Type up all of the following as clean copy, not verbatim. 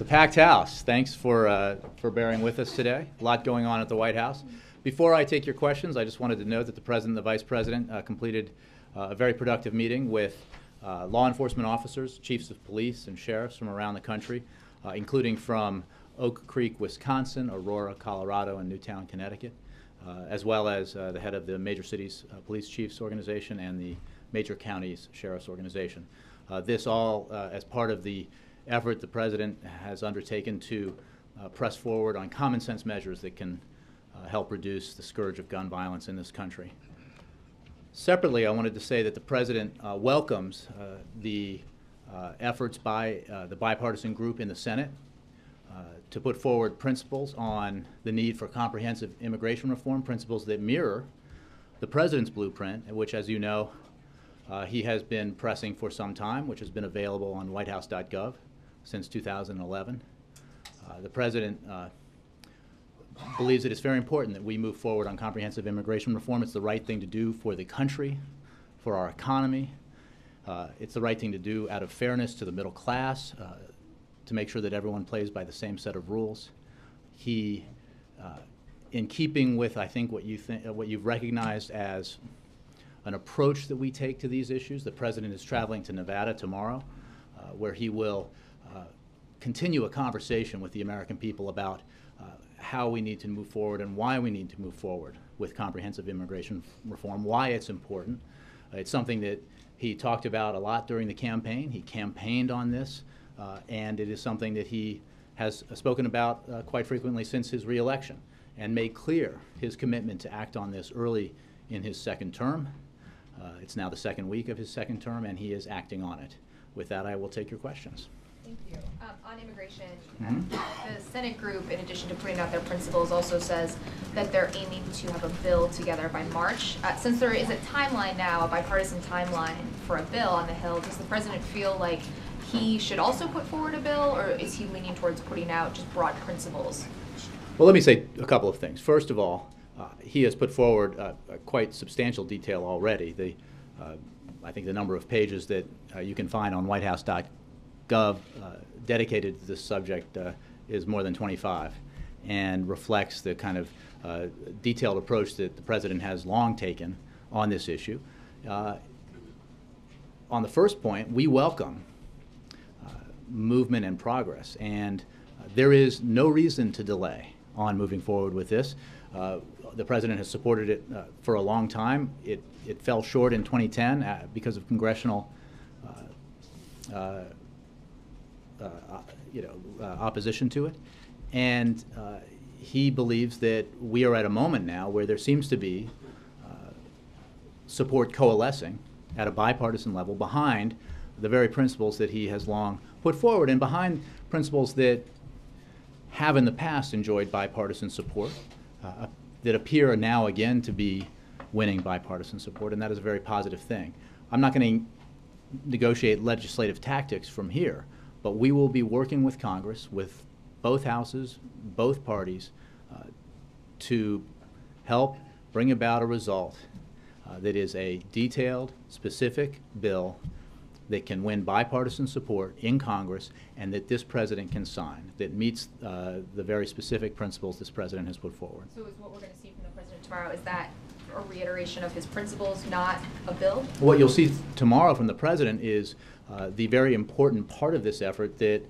a packed house. Thanks for bearing with us today. A lot going on at the White House. Before I take your questions, I just wanted to note that the President and the Vice President completed a very productive meeting with law enforcement officers, chiefs of police, and sheriffs from around the country, including from Oak Creek, Wisconsin, Aurora, Colorado, and Newtown, Connecticut, as well as the head of the Major Cities Police Chiefs Organization and the Major Counties Sheriffs Organization. This all as part of the effort the President has undertaken to press forward on common sense measures that can help reduce the scourge of gun violence in this country. Separately, I wanted to say that the President welcomes the efforts by the bipartisan group in the Senate to put forward principles on the need for comprehensive immigration reform, principles that mirror the President's blueprint, which, as you know, he has been pressing for some time, which has been available on whitehouse.gov since 2011. The President believes that it's very important that we move forward on comprehensive immigration reform. It's the right thing to do for the country, for our economy. It's the right thing to do out of fairness to the middle class, to make sure that everyone plays by the same set of rules. He, in keeping with, I think, what you've recognized as an approach that we take to these issues, the President is traveling to Nevada tomorrow, where he will continue a conversation with the American people about how we need to move forward and why we need to move forward with comprehensive immigration reform, why it's important. It's something that he talked about a lot during the campaign. He campaigned on this, and it is something that he has spoken about quite frequently since his reelection and made clear his commitment to act on this early in his second term. It's now the second week of his second term, and he is acting on it. With that, I will take your questions. Thank you. On immigration, the Senate group, in addition to putting out their principles, also says that they're aiming to have a bill together by March. Since there is a timeline now, a bipartisan timeline for a bill on the Hill, does the President feel like he should also put forward a bill, or is he leaning towards putting out just broad principles? Well, let me say a couple of things. First of all, he has put forward a quite substantial detail already. I think the number of pages that you can find on whitehouse.gov dedicated to this subject is more than 25 and reflects the kind of detailed approach that the President has long taken on this issue. On the first point, we welcome movement and progress, and there is no reason to delay on moving forward with this. The President has supported it for a long time. It fell short in 2010 because of congressional opposition to it, and he believes that we are at a moment now where there seems to be support coalescing at a bipartisan level behind the very principles that he has long put forward, and behind principles that have in the past enjoyed bipartisan support, that appear now again to be winning bipartisan support, and that is a very positive thing. I'm not going to negotiate legislative tactics from here, but we will be working with Congress, with both houses, both parties, to help bring about a result that is a detailed, specific bill that can win bipartisan support in Congress and that this President can sign, that meets the very specific principles this President has put forward. So is what we're going to see from the President tomorrow, is that a reiteration of his principles, not a bill? What you'll see tomorrow from the President is the very important part of this effort that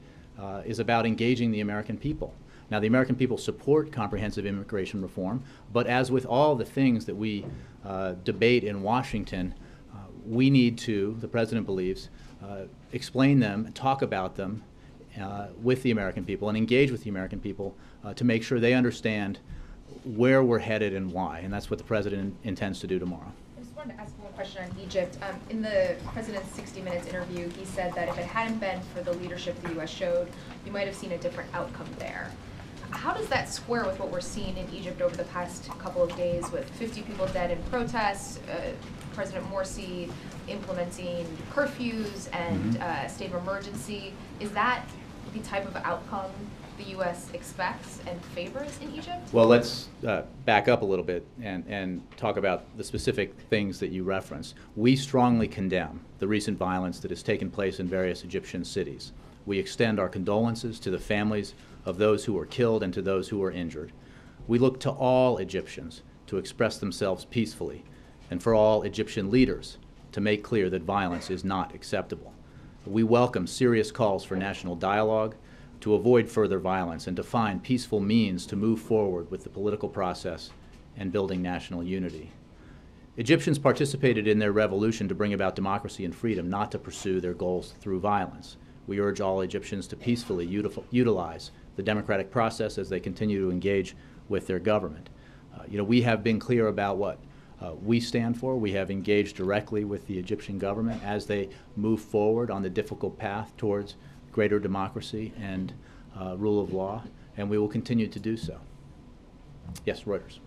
is about engaging the American people. Now, the American people support comprehensive immigration reform, but as with all the things that we debate in Washington, we need to, the President believes, explain them, talk about them with the American people and engage with the American people to make sure they understand where we're headed and why, and that's what the President intends to do tomorrow. I just wanted to ask one question on Egypt. In the President's 60 Minutes interview, he said that if it hadn't been for the leadership the U.S. showed, you might have seen a different outcome there. How does that square with what we're seeing in Egypt over the past couple of days, with 50 people dead in protests, President Morsi implementing curfews and a state of emergency? Is that the type of outcome the U.S. expects and favors in Egypt? Well, let's back up a little bit and talk about the specific things that you referenced. We strongly condemn the recent violence that has taken place in various Egyptian cities. We extend our condolences to the families of those who were killed and to those who were injured. We look to all Egyptians to express themselves peacefully, and for all Egyptian leaders to make clear that violence is not acceptable. We welcome serious calls for national dialogue to avoid further violence and to find peaceful means to move forward with the political process and building national unity. Egyptians participated in their revolution to bring about democracy and freedom, not to pursue their goals through violence. We urge all Egyptians to peacefully utilize the democratic process as they continue to engage with their government. We have been clear about what we stand for. We have engaged directly with the Egyptian government as they move forward on the difficult path towards greater democracy and rule of law, and we will continue to do so. Yes, Reuters.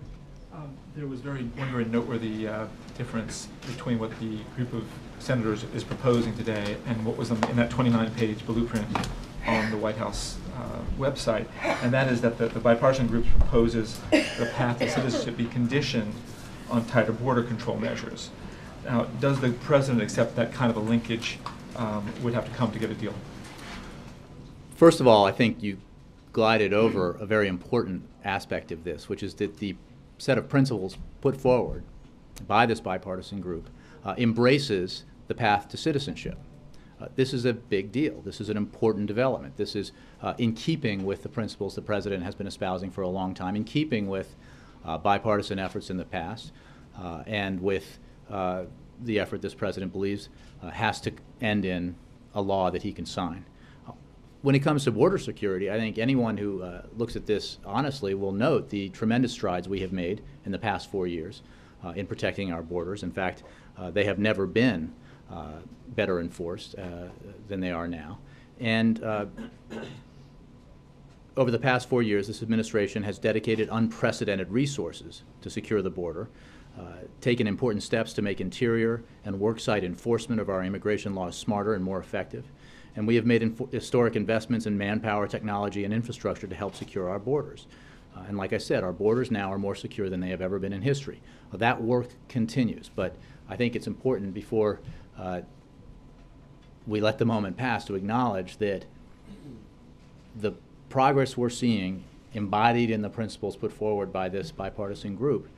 There was one very noteworthy difference between what the group of senators is proposing today and what was in that 29-page blueprint on the White House website, and that is that the bipartisan group proposes the path to citizenship be conditioned on tighter border control measures. Now, does the president accept that kind of a linkage would have to come to get a deal? First of all, I think you glided over a very important aspect of this, which is that the set of principles put forward by this bipartisan group embraces the path to citizenship. This is a big deal. This is an important development. This is in keeping with the principles the president has been espousing for a long time, in keeping with bipartisan efforts in the past, and with the effort this president believes has to end in a law that he can sign. When it comes to border security, I think anyone who looks at this honestly will note the tremendous strides we have made in the past 4 years in protecting our borders. In fact, they have never been better enforced than they are now. And over the past 4 years, this administration has dedicated unprecedented resources to secure the border, taken important steps to make interior and worksite enforcement of our immigration laws smarter and more effective. And we have made historic investments in manpower, technology, and infrastructure to help secure our borders. And like I said, our borders now are more secure than they have ever been in history. That work continues, but I think it's important before we let the moment pass to acknowledge that the progress we're seeing embodied in the principles put forward by this bipartisan group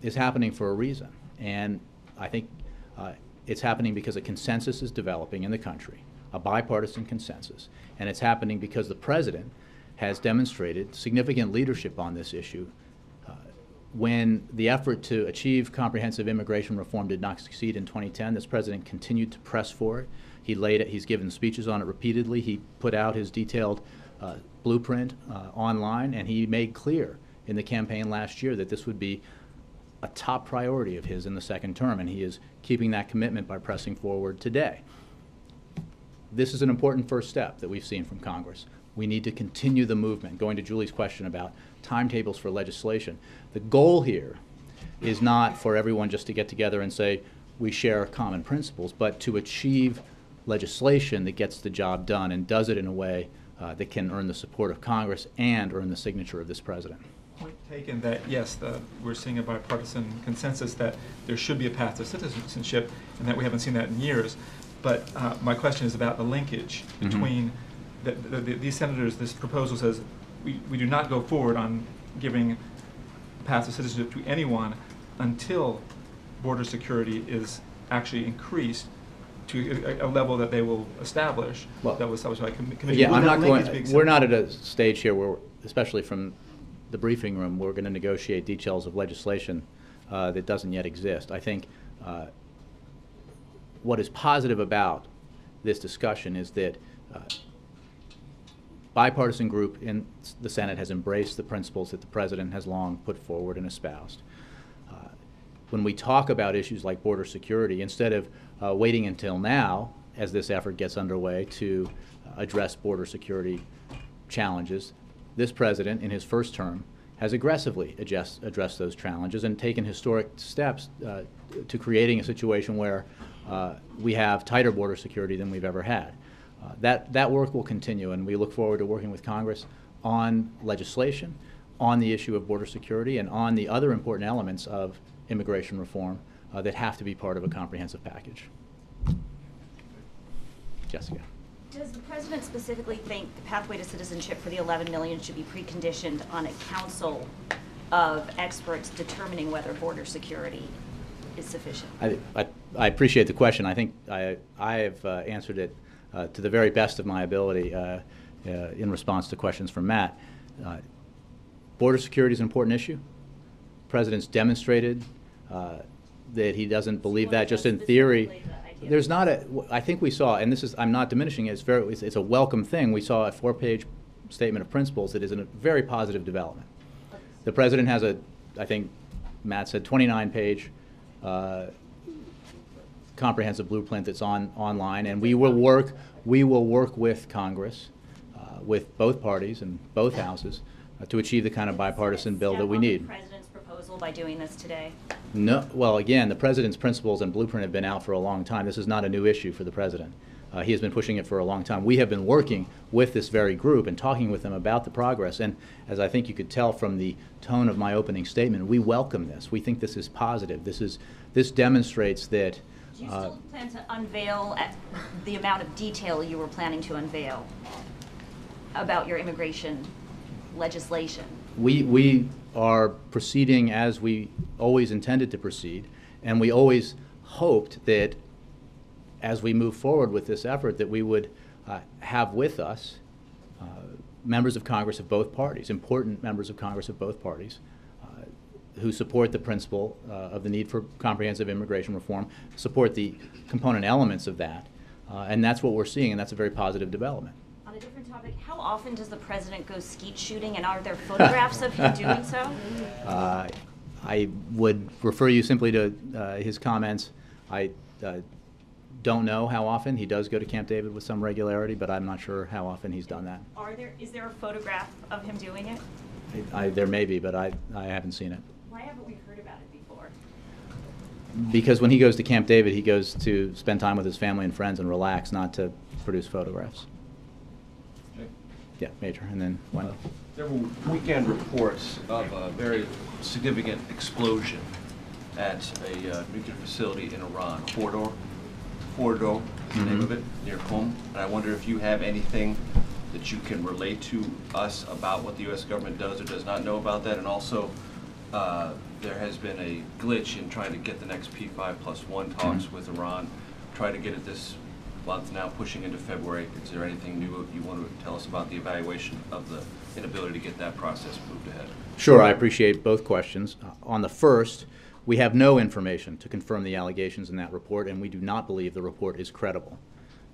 is happening for a reason. And I think it's happening because a consensus is developing in the country, a bipartisan consensus. And it's happening because the president has demonstrated significant leadership on this issue. When the effort to achieve comprehensive immigration reform did not succeed in 2010, this president continued to press for it. He's given speeches on it repeatedly. He put out his detailed blueprint online, and he made clear in the campaign last year that this would be a top priority of his in the second term, and he is keeping that commitment by pressing forward today. This is an important first step that we've seen from Congress. We need to continue the movement. Going to Julie's question about timetables for legislation, the goal here is not for everyone just to get together and say we share common principles, but to achieve legislation that gets the job done and does it in a way that can earn the support of Congress and earn the signature of this president. Point taken that, yes, we're seeing a bipartisan consensus that there should be a path to citizenship, and that we haven't seen that in years. But my question is about the linkage between these senators. This proposal says we do not go forward on giving a path to citizenship to anyone until border security is actually increased to a level that they will establish. Well, that was established by a committee. Yeah, we're not at a stage here where, especially from the briefing room, we're going to negotiate details of legislation that doesn't yet exist. I think what is positive about this discussion is that bipartisan group in the Senate has embraced the principles that the president has long put forward and espoused. When we talk about issues like border security, instead of waiting until now, as this effort gets underway, to address border security challenges, this president, in his first term, has aggressively addressed those challenges and taken historic steps to creating a situation where we have tighter border security than we've ever had. That work will continue, and we look forward to working with Congress on legislation, on the issue of border security, and on the other important elements of immigration reform that have to be part of a comprehensive package. Jessica. Does the president specifically think the pathway to citizenship for the 11 million should be preconditioned on a council of experts determining whether border security is sufficient? I appreciate the question. I think I have answered it to the very best of my ability in response to questions from Matt. Border security is an important issue. The president's demonstrated that he doesn't believe that just in theory. There's not a, I think we saw, and this is, I'm not diminishing it, it's a welcome thing. We saw a 4-page statement of principles that is a very positive development. The president has a, I think Matt said, 29-page comprehensive blueprint that's online, and we will work with Congress, with both parties and both houses, to achieve the kind of bipartisan bill that we need. President's proposal by doing this today? No, well, again, the president's principles and blueprint have been out for a long time. This is not a new issue for the president. He has been pushing it for a long time. We have been working with this very group and talking with them about the progress. And as I think you could tell from the tone of my opening statement, we welcome this. We think this is positive. This demonstrates that. Do you still plan to unveil the amount of detail you were planning to unveil about your immigration legislation? We are proceeding as we always intended to proceed, and we always hoped that as we move forward with this effort that we would have with us members of Congress of both parties, important members of Congress of both parties, who support the principle of the need for comprehensive immigration reform, support the component elements of that, and that's what we're seeing, and that's a very positive development. On a different topic, how often does the president go skeet shooting, and are there photographs of him doing so? I would refer you simply to his comments. I don't know how often. He does go to Camp David with some regularity, but I'm not sure how often he's done that. Is there a photograph of him doing it? There may be, but I haven't seen it. Why haven't we heard about it before? Because when he goes to Camp David, he goes to spend time with his family and friends and relax, not to produce photographs. Okay. Yeah, Major, and then Wendell. There were weekend reports of a very significant explosion at a nuclear facility in Iran, Fordo is the name of it, near Qom. And I wonder if you have anything that you can relate to us about what the U.S. government does or does not know about that. And also, there has been a glitch in trying to get the next P5+1 talks with Iran, try to get it this month now, pushing into February. Is there anything new you want to tell us about the evaluation of the inability to get that process moved ahead? Sure, I appreciate both questions. On the first, we have no information to confirm the allegations in that report, and we do not believe the report is credible.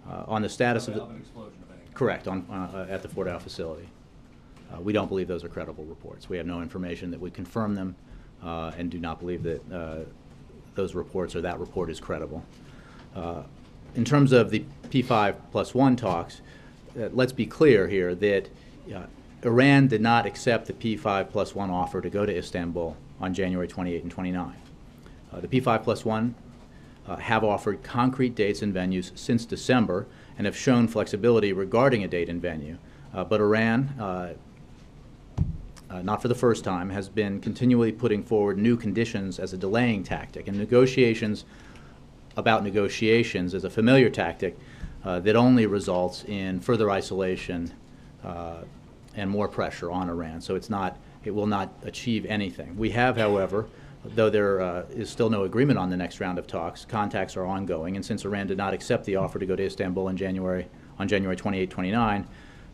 On the status of the explosion of any kind. Correct, at the Fort Howe facility. We don't believe those are credible reports. We have no information that would confirm them, and do not believe that those reports or that report is credible. In terms of the P5+1 talks, let's be clear here that Iran did not accept the P5+1 offer to go to Istanbul on January 28 and 29. The P5+1 have offered concrete dates and venues since December and have shown flexibility regarding a date and venue. But Iran, not for the first time, has been continually putting forward new conditions as a delaying tactic. And negotiations about negotiations is a familiar tactic that only results in further isolation and more pressure on Iran. So it will not achieve anything. We have, however, though there is still no agreement on the next round of talks, contacts are ongoing, and since Iran did not accept the offer to go to Istanbul on January 28-29,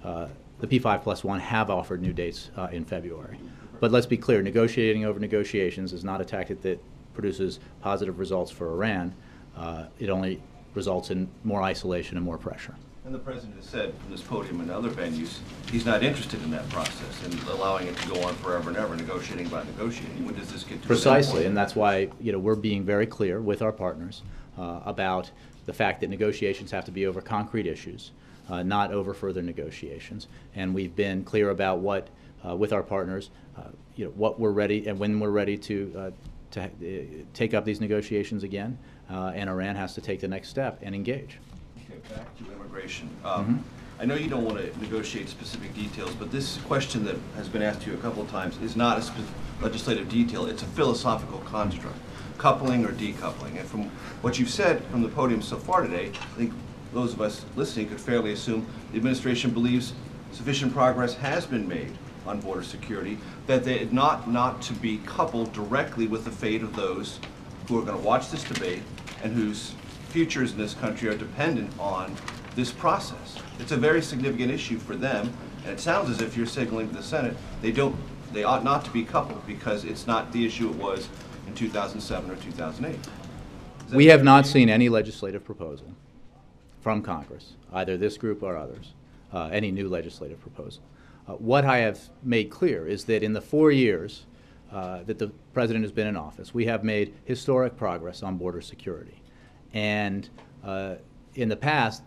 the P5+1 have offered new dates in February. But let's be clear, negotiating over negotiations is not a tactic that produces positive results for Iran. It only results in more isolation and more pressure. And the president has said from this podium and other venues, he's not interested in that process and allowing it to go on forever and ever, negotiating about negotiating. When does this get to Precisely, and that's why we're being very clear with our partners about the fact that negotiations have to be over concrete issues, not over further negotiations. And we've been clear about what, with our partners, what we're ready and when we're ready to take up these negotiations again, and Iran has to take the next step and engage. Okay, back to immigration. I know you don't want to negotiate specific details, but this question that has been asked to you a couple of times is not a legislative detail, it's a philosophical construct, coupling or decoupling. And from what you've said from the podium so far today, I think those of us listening could fairly assume the administration believes sufficient progress has been made on border security, that they not to be coupled directly with the fate of those who are going to watch this debate and whose futures in this country are dependent on this process. It's a very significant issue for them, and it sounds as if you're signaling to the Senate they ought not to be coupled because it's not the issue it was in 2007 or 2008. We have not seen any legislative proposal from Congress, either this group or others, any new legislative proposal. What I have made clear is that in the 4 years that the President has been in office, we have made historic progress on border security. And in the past,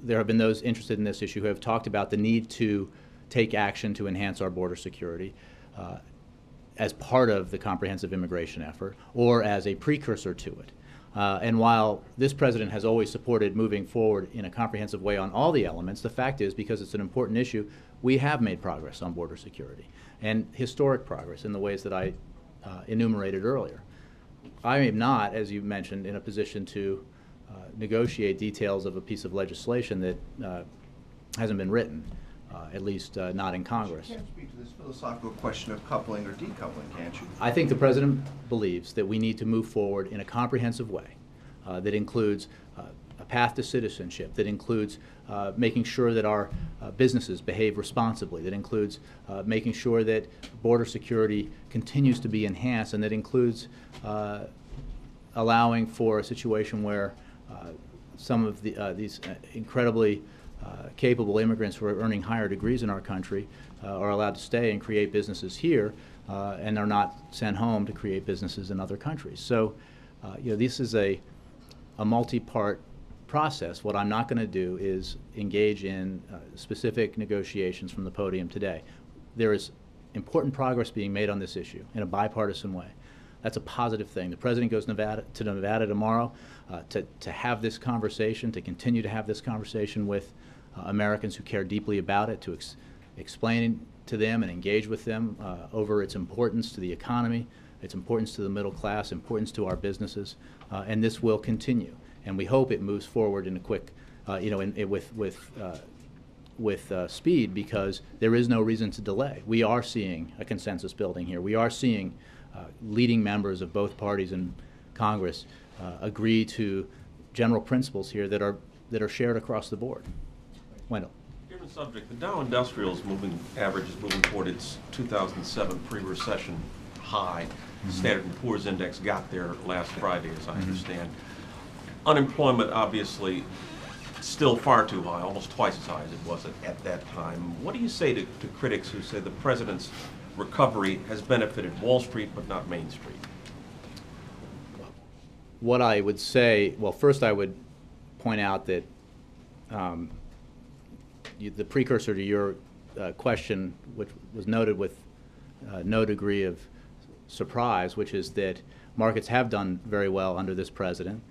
there have been those interested in this issue who have talked about the need to take action to enhance our border security as part of the comprehensive immigration effort or as a precursor to it. And while this President has always supported moving forward in a comprehensive way on all the elements, the fact is, because it's an important issue, we have made progress on border security, and historic progress in the ways that I enumerated earlier. I am not, as you mentioned, in a position to negotiate details of a piece of legislation that hasn't been written, at least not in Congress. You can't speak to this philosophical question of coupling or decoupling, can't you? I think the President believes that we need to move forward in a comprehensive way that includes a path to citizenship, that includes making sure that our businesses behave responsibly, that includes making sure that border security continues to be enhanced, and that includes allowing for a situation where some of these incredibly capable immigrants who are earning higher degrees in our country are allowed to stay and create businesses here and are not sent home to create businesses in other countries. So, this is a multi-part process. What I'm not going to do is engage in specific negotiations from the podium today. There is important progress being made on this issue in a bipartisan way. That's a positive thing. The President goes to Nevada tomorrow to have this conversation, to continue to have this conversation with Americans who care deeply about it, to explain to them and engage with them over its importance to the economy, its importance to the middle class, importance to our businesses, and this will continue. And we hope it moves forward in a quick, with speed, because there is no reason to delay. We are seeing a consensus building here. We are seeing leading members of both parties in Congress agree to general principles here that are shared across the board. Wendell. Different subject. The Dow Industrials average is moving toward its 2007 pre-recession high. Mm-hmm. Standard & Poor's index got there last Friday, as I understand. Unemployment, obviously, still far too high, almost twice as high as it was at that time. What do you say to critics who say the President's recovery has benefited Wall Street but not Main Street? What I would say, well, first I would point out that the precursor to your question, which was noted with no degree of surprise, which is that markets have done very well under this President.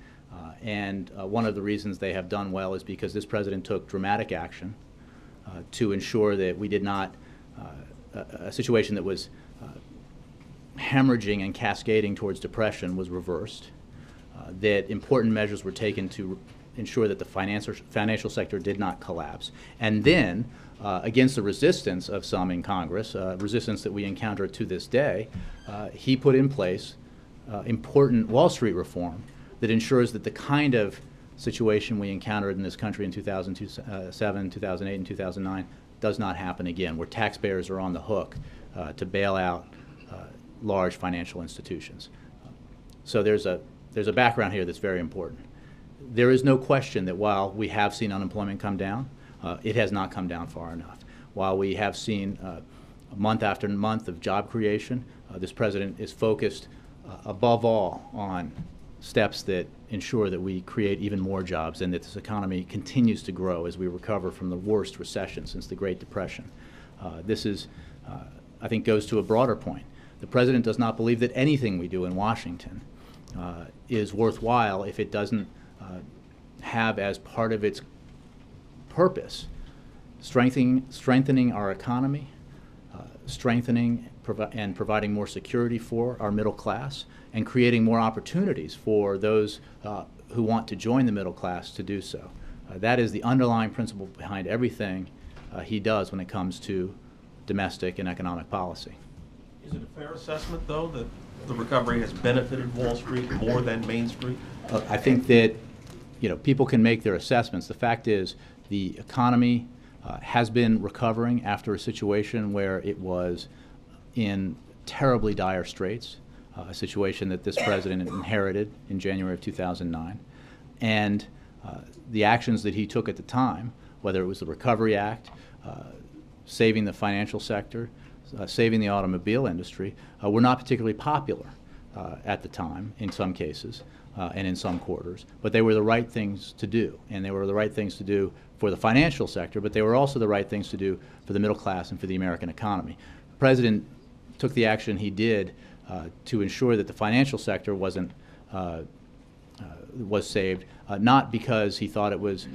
And one of the reasons they have done well is because this President took dramatic action to ensure that we did not, a situation that was hemorrhaging and cascading towards depression was reversed, that important measures were taken to ensure that the financial sector did not collapse. And then, against the resistance of some in Congress, resistance that we encounter to this day, he put in place important Wall Street reform that ensures that the kind of situation we encountered in this country in 2007, 2008, and 2009 does not happen again, where taxpayers are on the hook to bail out large financial institutions. So there's a background here that's very important. There is no question that while we have seen unemployment come down, it has not come down far enough. While we have seen month after month of job creation, this President is focused above all on steps that ensure that we create even more jobs and that this economy continues to grow as we recover from the worst recession since the Great Depression. This is, I think, goes to a broader point. The President does not believe that anything we do in Washington is worthwhile if it doesn't have as part of its purpose strengthening our economy, strengthening and providing more security for our middle class, and creating more opportunities for those who want to join the middle class to do so. That is the underlying principle behind everything he does when it comes to domestic and economic policy. Is it a fair assessment, though, that the recovery has benefited Wall Street more than Main Street? I think that, you know, people can make their assessments. The fact is the economy has been recovering after a situation where it was in terribly dire straits, a situation that this president inherited in January of 2009. And the actions that he took at the time, whether it was the Recovery Act, saving the financial sector, saving the automobile industry, were not particularly popular at the time in some cases and in some quarters. But they were the right things to do. And they were the right things to do for the financial sector, but they were also the right things to do for the middle class and for the American economy. The president took the action he did to ensure that the financial sector was saved, not because he thought it was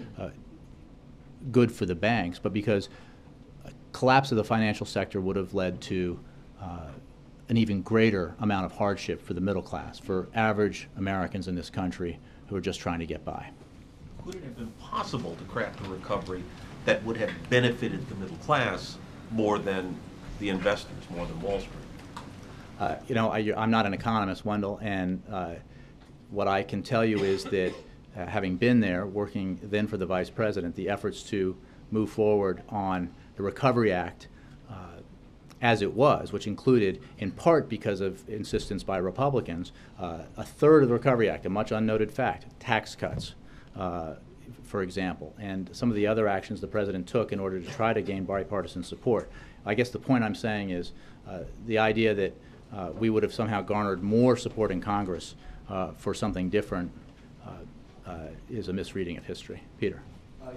good for the banks, but because a collapse of the financial sector would have led to an even greater amount of hardship for the middle class, for average Americans in this country who are just trying to get by. Would it have been possible to craft a recovery that would have benefited the middle class more than the investors, more than Wall Street? You know, I'm not an economist, Wendell, and what I can tell you is that having been there, working then for the Vice President, the efforts to move forward on the Recovery Act as it was, which included, in part because of insistence by Republicans, a third of the Recovery Act, a much unnoted fact, tax cuts, for example, and some of the other actions the President took in order to try to gain bipartisan support. I guess the point I'm saying is the idea that we would have somehow garnered more support in Congress for something different is a misreading of history. Peter.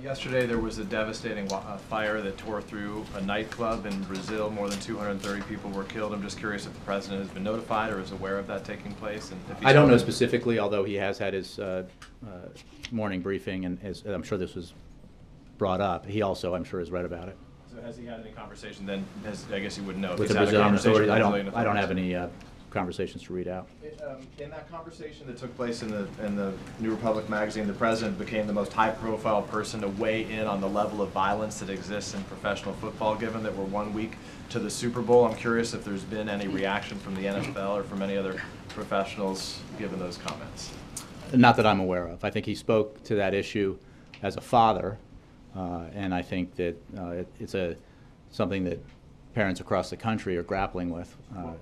Yesterday there was a devastating fire that tore through a nightclub in Brazil. More than 230 people were killed. I'm just curious if the president has been notified or is aware of that taking place. And if I don't know specifically, although he has had his morning briefing, and I'm sure this was brought up. He also, I'm sure, has read about it. So has he had any conversation then? I guess he wouldn't know. With the Brazilian authorities, I don't have any conversations to read out. In that conversation that took place in the New Republic magazine, the president became the most high-profile person to weigh in on the level of violence that exists in professional football, given that we're 1 week to the Super Bowl. I'm curious if there's been any reaction from the NFL or from any other professionals given those comments. Not that I'm aware of. I think he spoke to that issue as a father, and I think that it's something that parents across the country are grappling with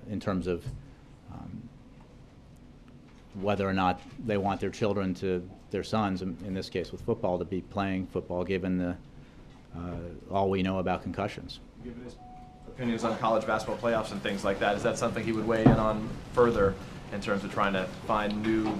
in terms of whether or not they want their children their sons, in this case with football, to be playing football given all we know about concussions. Given his opinions on college basketball playoffs and things like that, is that something he would weigh in on further in terms of trying to find new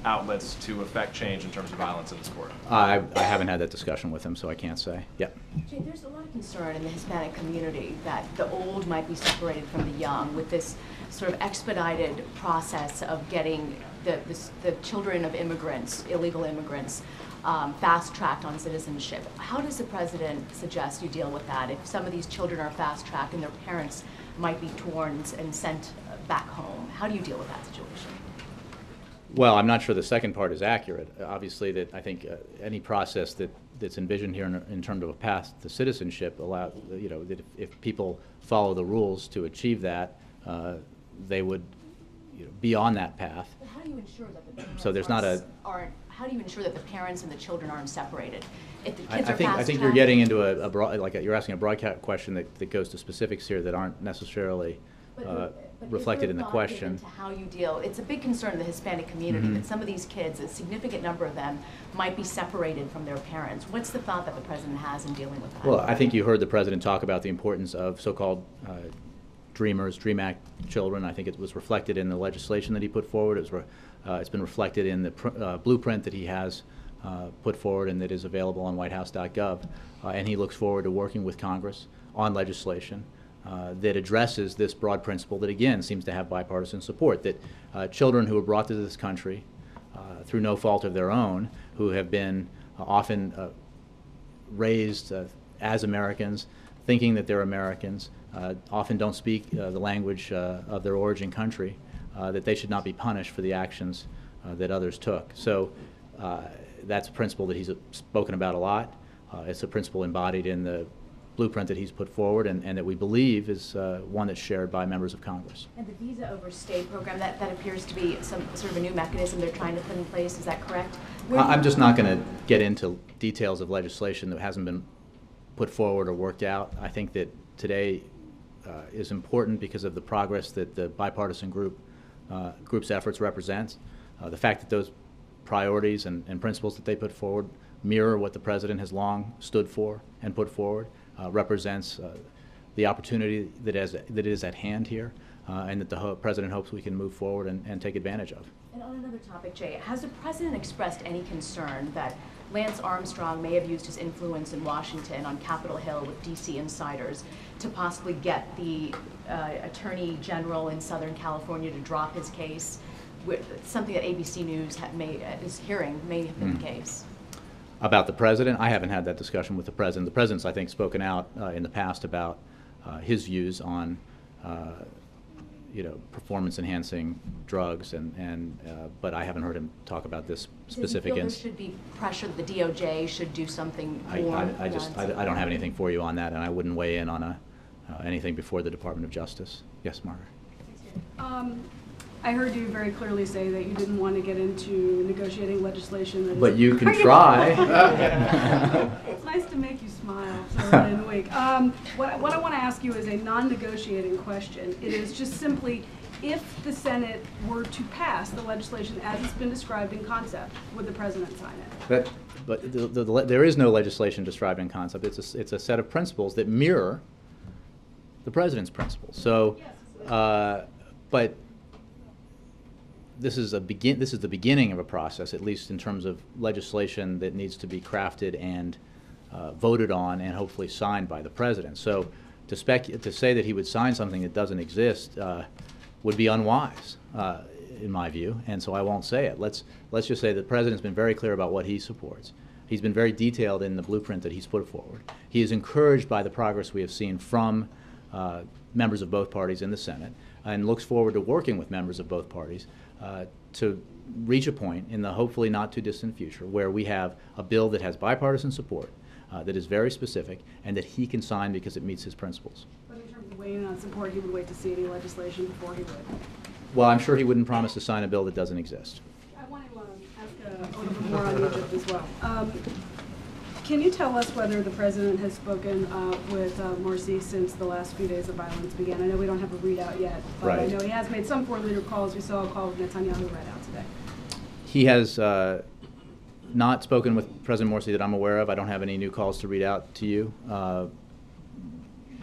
outlets to affect change in terms of violence in the sport? I haven't had that discussion with him, so I can't say. Yeah. Jay, there's a lot of concern in the Hispanic community that the old might be separated from the young with this sort of expedited process of getting the children of immigrants, illegal immigrants, fast-tracked on citizenship. How does the president suggest you deal with that? If some of these children are fast-tracked and their parents might be torn and sent back home, how do you deal with that situation? Well, I'm not sure the second part is accurate. Obviously, that I think any process that's envisioned here in terms of a path to citizenship allows, you know, that if people follow the rules to achieve that, they would, you know, be on that path. But how do you ensure that the parents So there's not a. How do you ensure that the parents and the children aren't separated? If the kids are I think you're getting into a broad, you're asking a broad question that goes to specifics here that aren't necessarily reflected in the question. Into how you deal. It's a big concern in the Hispanic community that some of these kids, a significant number of them, might be separated from their parents. What's the thought that the president has in dealing with that? Well, I think you heard the president talk about the importance of so-called Dreamers, Dream Act children. I think it was reflected in the legislation that he put forward. It's been reflected in the blueprint that he has put forward and that is available on whitehouse.gov. And he looks forward to working with Congress on legislation that addresses this broad principle that, again, seems to have bipartisan support, that children who are brought to this country through no fault of their own, who have been often raised as Americans, thinking that they're Americans, often don't speak the language of their origin country, that they should not be punished for the actions that others took. So That's a principle that he's spoken about a lot. It's a principle embodied in the blueprint that he's put forward and that we believe is one that's shared by members of Congress. And the visa overstay program, that appears to be some sort of a new mechanism they're trying to put in place, is that correct? I'm just not going to get into details of legislation that hasn't been put forward or worked out. I think that today is important because of the progress that the bipartisan group's efforts represents. The fact that those priorities and principles that they put forward mirror what the President has long stood for and put forward represents the opportunity that is at hand here and that the President hopes we can move forward and take advantage of. And on another topic, Jay, has the President expressed any concern that Lance Armstrong may have used his influence in Washington on Capitol Hill with D.C. insiders to possibly get the Attorney General in Southern California to drop his case? Something that ABC News is hearing may have been the case. About the President, I haven't had that discussion with the President. The President's, I think, spoken out in the past about his views on performance-enhancing drugs, but I haven't heard him talk about this specific instance. There should be pressure that the DOJ should do something more. I don't have anything for you on that, and I wouldn't weigh in on anything before the Department of Justice. Yes, Margaret. I heard you very clearly say that you didn't want to get into negotiating legislation. But you can try. It's nice to make you smile so early in the week. What I want to ask you is a non-negotiating question. It is just simply, if the Senate were to pass the legislation as it's been described in concept, would the President sign it? But there is no legislation described in concept. It's a set of principles that mirror the President's principles. So, but this is the beginning of a process, at least in terms of legislation that needs to be crafted and voted on and hopefully signed by the President. So to say that he would sign something that doesn't exist would be unwise, in my view, and so I won't say it. Let's just say the President's been very clear about what he supports. He's been very detailed in the blueprint that he's put forward. He is encouraged by the progress we have seen from members of both parties in the Senate and looks forward to working with members of both parties to reach a point in the hopefully not too distant future where we have a bill that has bipartisan support, that is very specific, and that he can sign because it meets his principles. But in terms of weighing on support, he would wait to see any legislation before he would? Well, I'm sure he wouldn't promise to sign a bill that doesn't exist. I want to ask a little bit more on Egypt as well. Can you tell us whether the President has spoken with Morsi since the last few days of violence began? I know we don't have a readout yet, but right. I know he has made some four-leader calls. We saw a call with Netanyahu right out today. He has not spoken with President Morsi that I'm aware of. I don't have any new calls to read out to you.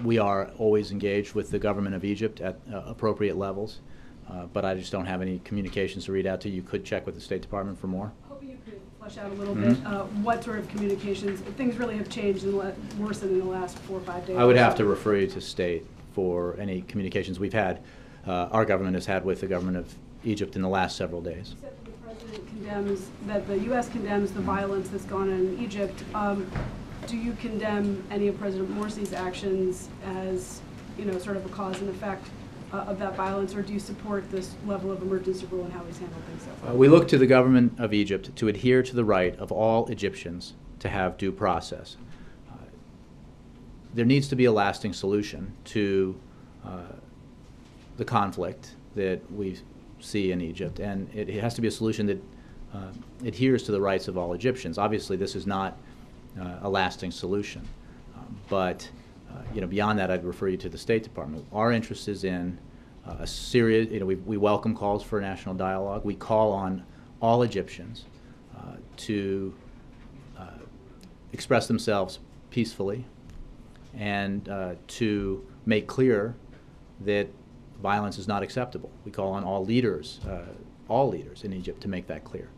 We are always engaged with the government of Egypt at appropriate levels, but I just don't have any communications to read out to you. You could check with the State Department for more. Hoping you could flesh out a little bit what sort of communications. Things really have changed and worsened in the last 4 or 5 days. I would have to refer you to State for any communications we've had. Our government has had with the government of Egypt in the last several days. Except that the President condemns, that the U.S. condemns the violence that's gone on in Egypt. Do you condemn any of President Morsi's actions as, sort of a cause and effect of that violence, or do you support this level of emergency rule and how he's handled things so far? We look to the government of Egypt to adhere to the right of all Egyptians to have due process. There needs to be a lasting solution to the conflict that we see in Egypt, and it has to be a solution that adheres to the rights of all Egyptians. Obviously, this is not a lasting solution, but beyond that, I'd refer you to the State Department. Our interest is in a serious, we welcome calls for a national dialogue. We call on all Egyptians to express themselves peacefully and to make clear that violence is not acceptable. We call on all leaders in Egypt to make that clear.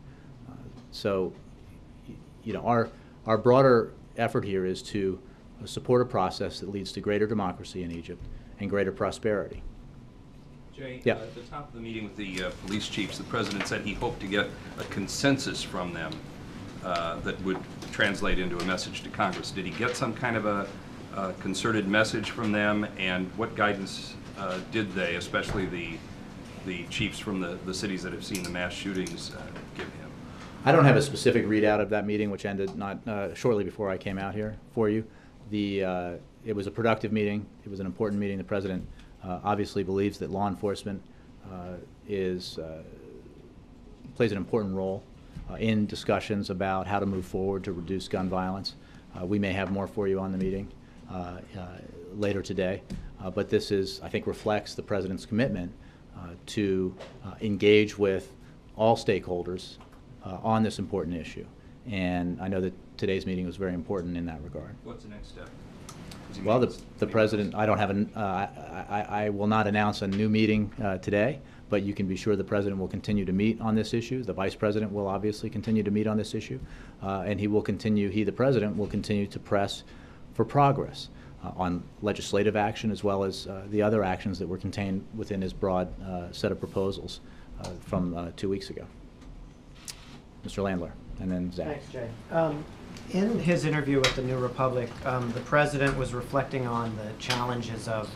So, our broader effort here is to support a process that leads to greater democracy in Egypt and greater prosperity. Jay, yeah. At the top of the meeting with the police chiefs, the President said he hoped to get a consensus from them that would translate into a message to Congress. Did he get some kind of a concerted message from them, and what guidance did they, especially the chiefs from the cities that have seen the mass shootings, give him? I don't have a specific readout of that meeting, which ended not shortly before I came out here for you. It was a productive meeting. It was an important meeting. The president obviously believes that law enforcement plays an important role in discussions about how to move forward to reduce gun violence. We may have more for you on the meeting later today, but this I think, reflects the president's commitment to engage with all stakeholders on this important issue. And I know that today's meeting was very important in that regard. What's the next step? Well, the president, I don't have I will not announce a new meeting today, but you can be sure the president will continue to meet on this issue. The vice president will obviously continue to meet on this issue, and the president will continue to press for progress on legislative action, as well as the other actions that were contained within his broad set of proposals from 2 weeks ago. Mr. Landler, and then Zach. Thanks, Jay. In his interview with the New Republic, the president was reflecting on the challenges of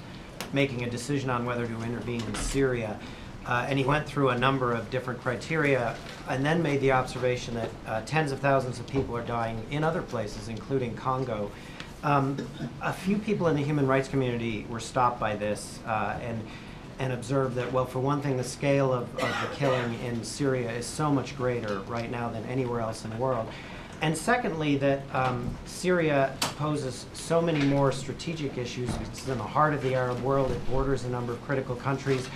making a decision on whether to intervene in Syria. And he went through a number of different criteria and then made the observation that tens of thousands of people are dying in other places, including Congo. A few people in the human rights community were stopped by this and observed that, well, for one thing, the scale of the killing in Syria is so much greater right now than anywhere else in the world. And secondly, that Syria poses so many more strategic issues. It's in the heart of the Arab world. It borders a number of critical countries.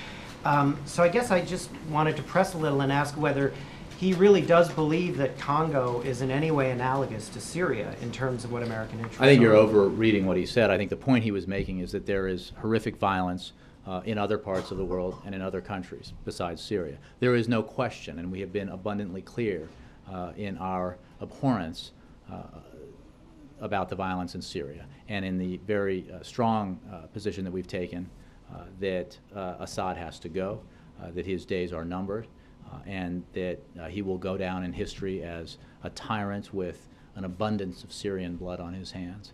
So I guess I just wanted to press a little and ask whether he really does believe that Congo is in any way analogous to Syria in terms of what American interests are. I think you're over-reading what he said. I think the point he was making is that there is horrific violence in other parts of the world and in other countries besides Syria. There is no question, and we have been abundantly clear in our abhorrence about the violence in Syria, and in the very strong position that we've taken that Assad has to go, that his days are numbered, and that he will go down in history as a tyrant with an abundance of Syrian blood on his hands.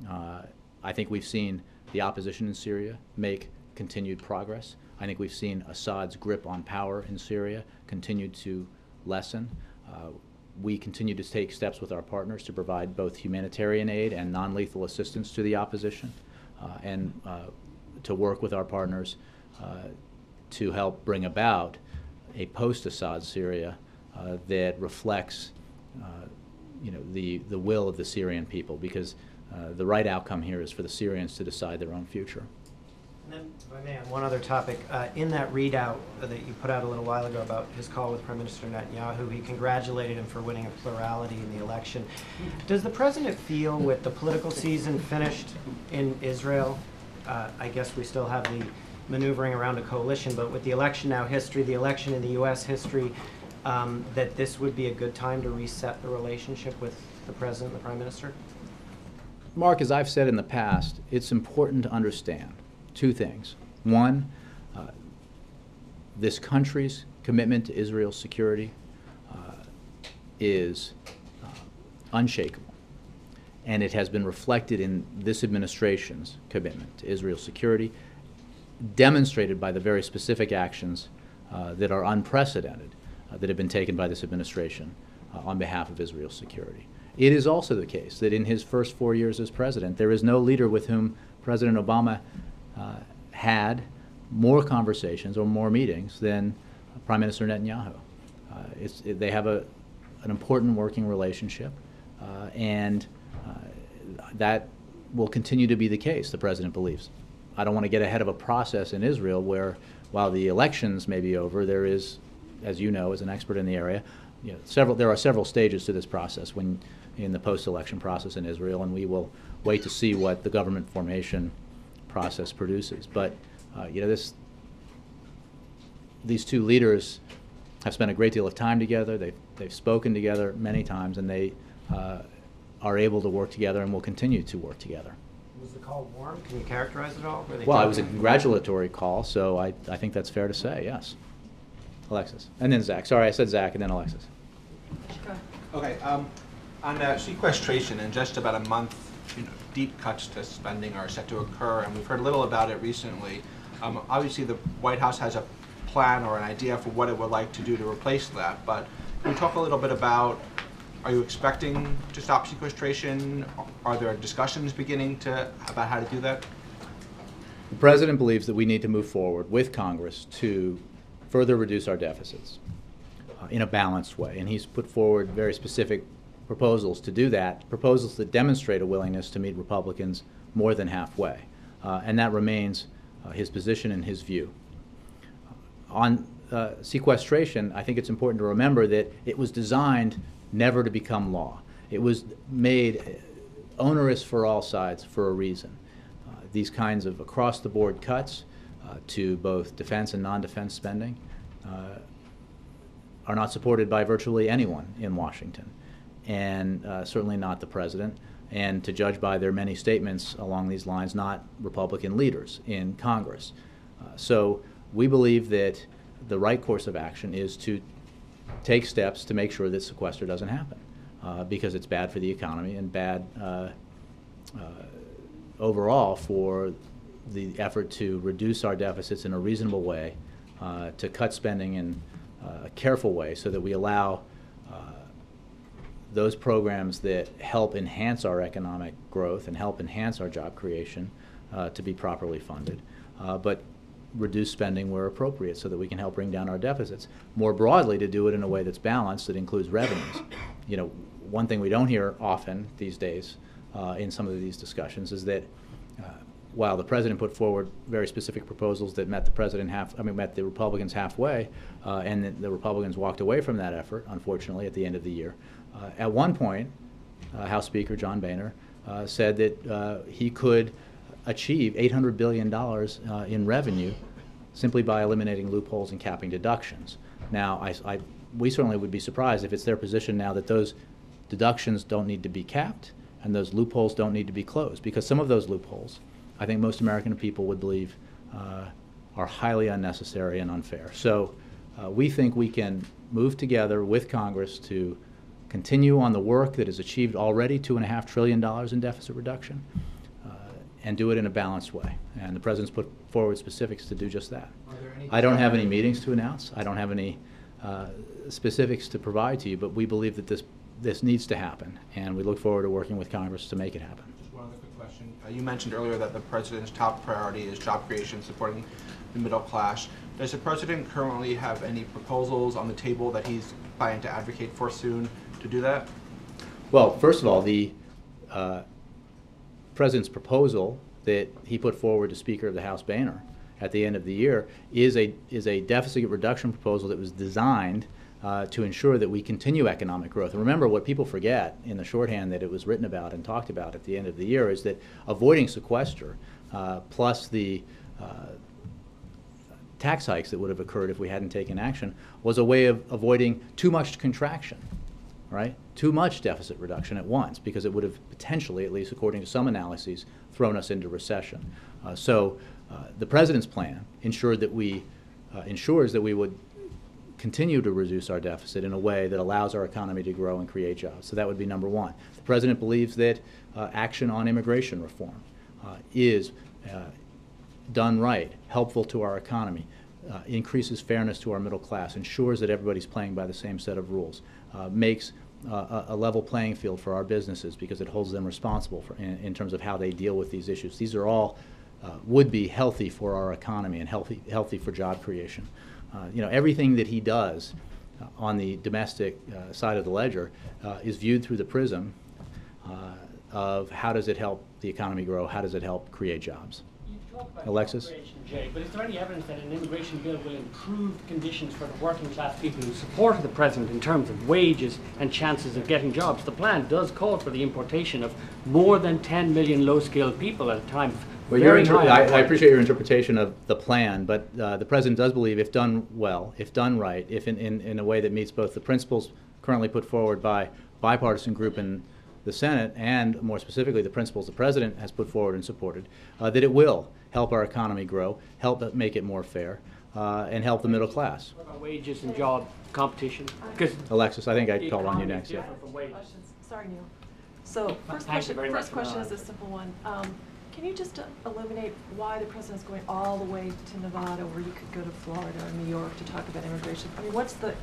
I think we've seen the opposition in Syria make continued progress. I think we've seen Assad's grip on power in Syria continue to lessen. We continue to take steps with our partners to provide both humanitarian aid and non-lethal assistance to the opposition, and to work with our partners to help bring about a post-Assad Syria that reflects the will of the Syrian people, because the right outcome here is for the Syrians to decide their own future. And then, if I may, on one other topic, in that readout that you put out a little while ago about his call with Prime Minister Netanyahu, he congratulated him for winning a plurality in the election. Does the president feel, with the political season finished in Israel, I guess we still have the maneuvering around a coalition, but with the election now history, the election in the U.S. history, that this would be a good time to reset the relationship with the president and the prime minister? Mark, as I've said in the past, it's important to understand two things. One, this country's commitment to Israel's security is unshakable, and it has been reflected in this administration's commitment to Israel's security, demonstrated by the very specific actions that are unprecedented that have been taken by this administration on behalf of Israel's security. It is also the case that in his first 4 years as president, there is no leader with whom President Obama had more conversations or more meetings than Prime Minister Netanyahu. They have an important working relationship, and that will continue to be the case, the president believes. I don't want to get ahead of a process in Israel where, while the elections may be over, there is, as you know, as an expert in the area, there are several stages to this process in the post-election process in Israel, and we will wait to see what the government formation process produces. But these two leaders have spent a great deal of time together. They've spoken together many times, and they are able to work together and will continue to work together. Was the call warm? Can you characterize it all? Well, it was a congratulatory call, so I think that's fair to say, yes. Alexis. And then Zach. Sorry, I said Zach and then Alexis. Okay. On sequestration, in just about a month, deep cuts to spending are set to occur, and we've heard a little about it recently. Obviously, the White House has a plan or an idea for what it would like to do to replace that, but Can you talk a little bit about, are you expecting to stop sequestration? Are there discussions beginning about how to do that? The President believes that we need to move forward with Congress to further reduce our deficits in a balanced way. And he's put forward very specific proposals to do that, proposals that demonstrate a willingness to meet Republicans more than halfway. And that remains his position and his view. On sequestration, I think it's important to remember that it was designed never to become law. It was made onerous for all sides for a reason. These kinds of across-the-board cuts to both defense and non-defense spending are not supported by virtually anyone in Washington, and certainly not the President, and to judge by their many statements along these lines, not Republican leaders in Congress. So we believe that the right course of action is to take steps to make sure that sequester doesn't happen, because it's bad for the economy and bad overall for the effort to reduce our deficits in a reasonable way, to cut spending in a careful way so that we allow those programs that help enhance our economic growth and help enhance our job creation to be properly funded, but reduce spending where appropriate so that we can help bring down our deficits. More broadly, to do it in a way that's balanced, that includes revenues. You know, one thing we don't hear often these days in some of these discussions is that while the President put forward very specific proposals that met the Republicans halfway, and the Republicans walked away from that effort, unfortunately, at the end of the year. At one point, House Speaker John Boehner said that he could achieve $800 billion in revenue simply by eliminating loopholes and capping deductions. Now, we certainly would be surprised if it's their position now that those deductions don't need to be capped and those loopholes don't need to be closed, because some of those loopholes, I think most American people would believe, are highly unnecessary and unfair. So we think we can move together with Congress to continue on the work that has achieved already $2.5 trillion in deficit reduction, and do it in a balanced way. And the President's put forward specifics to do just that. I don't have any meetings to announce. I don't have any specifics to provide to you, but we believe that this needs to happen, and we look forward to working with Congress to make it happen. Just one other quick question. You mentioned earlier that the President's top priority is job creation, supporting the middle class. Does the President currently have any proposals on the table that he's planning to advocate for soon to do that? Well, first of all, the President's proposal that he put forward to Speaker of the House Boehner at the end of the year is a deficit reduction proposal that was designed to ensure that we continue economic growth. And remember, what people forget in the shorthand that it was written about and talked about at the end of the year is that avoiding sequester plus the tax hikes that would have occurred if we hadn't taken action was a way of avoiding too much contraction, right? Too much deficit reduction at once, because it would have potentially, at least according to some analyses, thrown us into recession. So the President's plan ensures that we would continue to reduce our deficit in a way that allows our economy to grow and create jobs. So that would be number one. The President believes that action on immigration reform is done right, helpful to our economy, increases fairness to our middle class, ensures that everybody's playing by the same set of rules, makes a level playing field for our businesses because it holds them responsible in terms of how they deal with these issues. These are all would be healthy for our economy and healthy for job creation. You know, everything that he does on the domestic side of the ledger is viewed through the prism of how does it help the economy grow, how does it help create jobs. Alexis? Jay, but is there any evidence that an immigration bill will improve conditions for the working class people who supported the President in terms of wages and chances of getting jobs? The plan does call for the importation of more than 10 million low-skilled people at a time of well, I appreciate your interpretation of the plan, but the President does believe if done well, if done right, if in a way that meets both the principles currently put forward by bipartisan group in the Senate and more specifically the principles the President has put forward and supported, that it will help our economy grow, help make it more fair, and help the middle class. What about wages and job competition? Alexis, I think I'd call on you next. Yeah. Sorry, Neil. So first question is a simple one. Can you just illuminate why the President's going all the way to Nevada where you could go to Florida or New York to talk about immigration? I mean, what's the,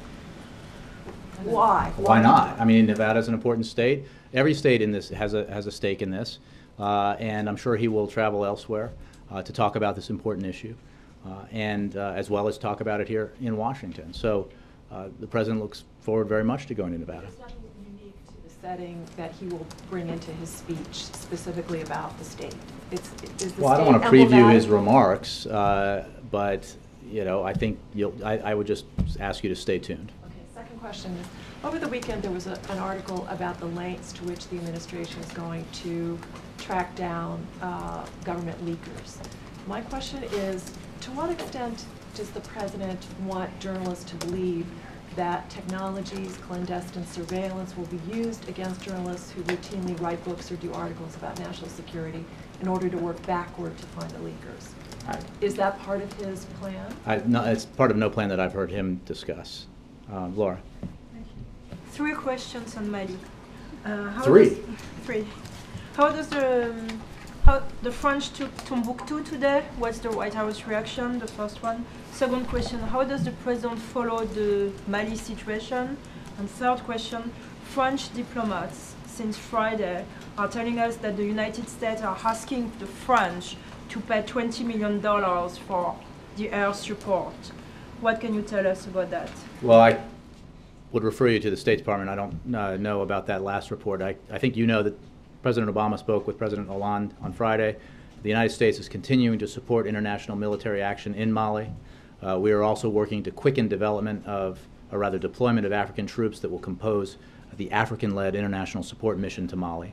Why? Why not? I mean, Nevada's an important state. Every state in this has a stake in this, and I'm sure he will travel elsewhere to talk about this important issue, and as well as talk about it here in Washington. So the president looks forward very much to going to Nevada. There's nothing unique to the setting that he will bring into his speech specifically about the state. Is the Well, I don't state want to preview his emblematic? remarks, but you know, I think I would just ask you to stay tuned. Okay, second question is, over the weekend there was an article about the lengths to which the administration is going to track down government leakers. My question is, to what extent does the president want journalists to believe that technologies, clandestine surveillance will be used against journalists who routinely write books or do articles about national security in order to work backward to find the leakers? Is that part of his plan? No, it's part of no plan that I've heard him discuss. Laura. Three questions on Mali. Three? How the French took Timbuktu today? What's the White House reaction? The first one. Second question, how does the president follow the Mali situation? And third question, French diplomats since Friday are telling us that the United States are asking the French to pay $20 million for the air support. What can you tell us about that? Well, I would refer you to the State Department. I don't know about that last report. I think you know that President Obama spoke with President Hollande on Friday. The United States is continuing to support international military action in Mali. We are also working to quicken development of, or rather deployment of African troops that will compose the African-led international support mission to Mali.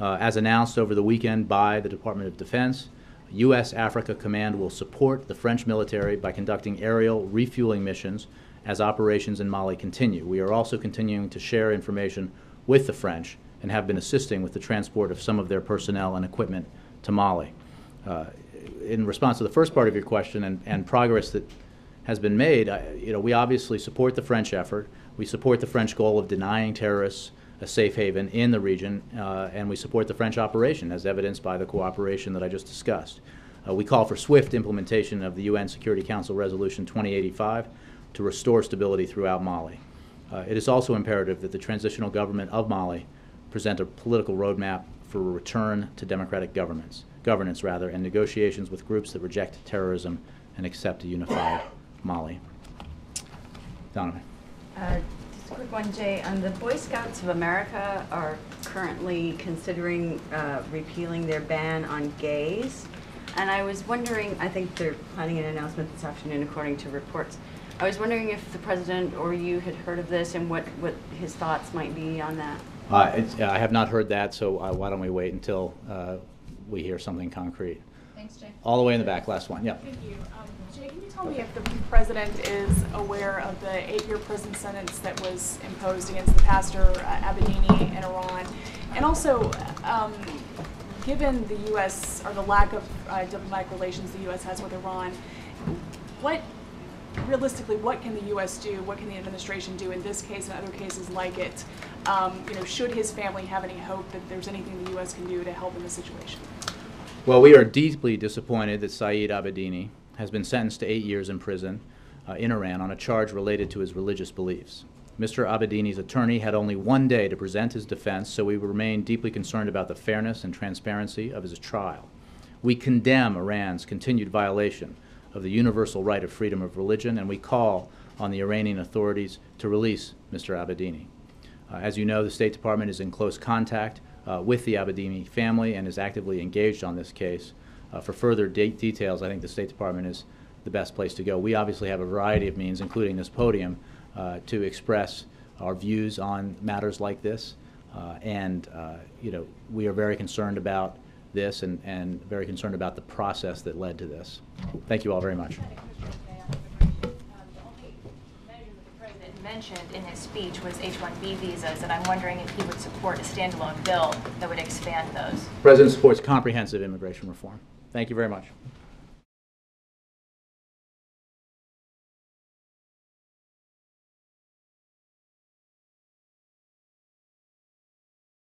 As announced over the weekend by the Department of Defense, U.S. Africa Command will support the French military by conducting aerial refueling missions as operations in Mali continue. We are also continuing to share information with the French and have been assisting with the transport of some of their personnel and equipment to Mali. In response to the first part of your question and progress that has been made, we obviously support the French effort. We support the French goal of denying terrorists a safe haven in the region, and we support the French operation as evidenced by the cooperation that I just discussed. We call for swift implementation of the UN Security Council Resolution 2085 to restore stability throughout Mali. It is also imperative that the transitional government of Mali present a political roadmap for a return to democratic governance, and negotiations with groups that reject terrorism and accept a unified Mali. Donovan. Just a quick one, Jay. The Boy Scouts of America are currently considering repealing their ban on gays. And I was wondering, I think they're planning an announcement this afternoon according to reports. I was wondering if the president or you had heard of this and what his thoughts might be on that. I have not heard that, so why don't we wait until we hear something concrete. Thanks, Jay. All the way in the back, last one. Yeah. Thank you. Jay, can you tell me if the president is aware of the 8-year prison sentence that was imposed against the pastor Abedini in Iran? And also, given the U.S. or the lack of diplomatic relations the U.S. has with Iran, realistically, what can the U.S. do? What can the administration do in this case and other cases like it? Should his family have any hope that there's anything the U.S. can do to help in the situation? Well, we are deeply disappointed that Saeed Abedini has been sentenced to 8 years in prison in Iran on a charge related to his religious beliefs. Mr. Abedini's attorney had only 1 day to present his defense, so we remain deeply concerned about the fairness and transparency of his trial. We condemn Iran's continued violation of the universal right of freedom of religion, and we call on the Iranian authorities to release Mr. Abedini. As you know, the State Department is in close contact with the Abedini family and is actively engaged on this case. For further details, I think the State Department is the best place to go. We obviously have a variety of means, including this podium, to express our views on matters like this. We are very concerned about this and very concerned about the process that led to this. Thank you all very much. Mentioned in his speech was H-1B visas, and I'm wondering if he would support a standalone bill that would expand those. The President supports comprehensive immigration reform. Thank you very much.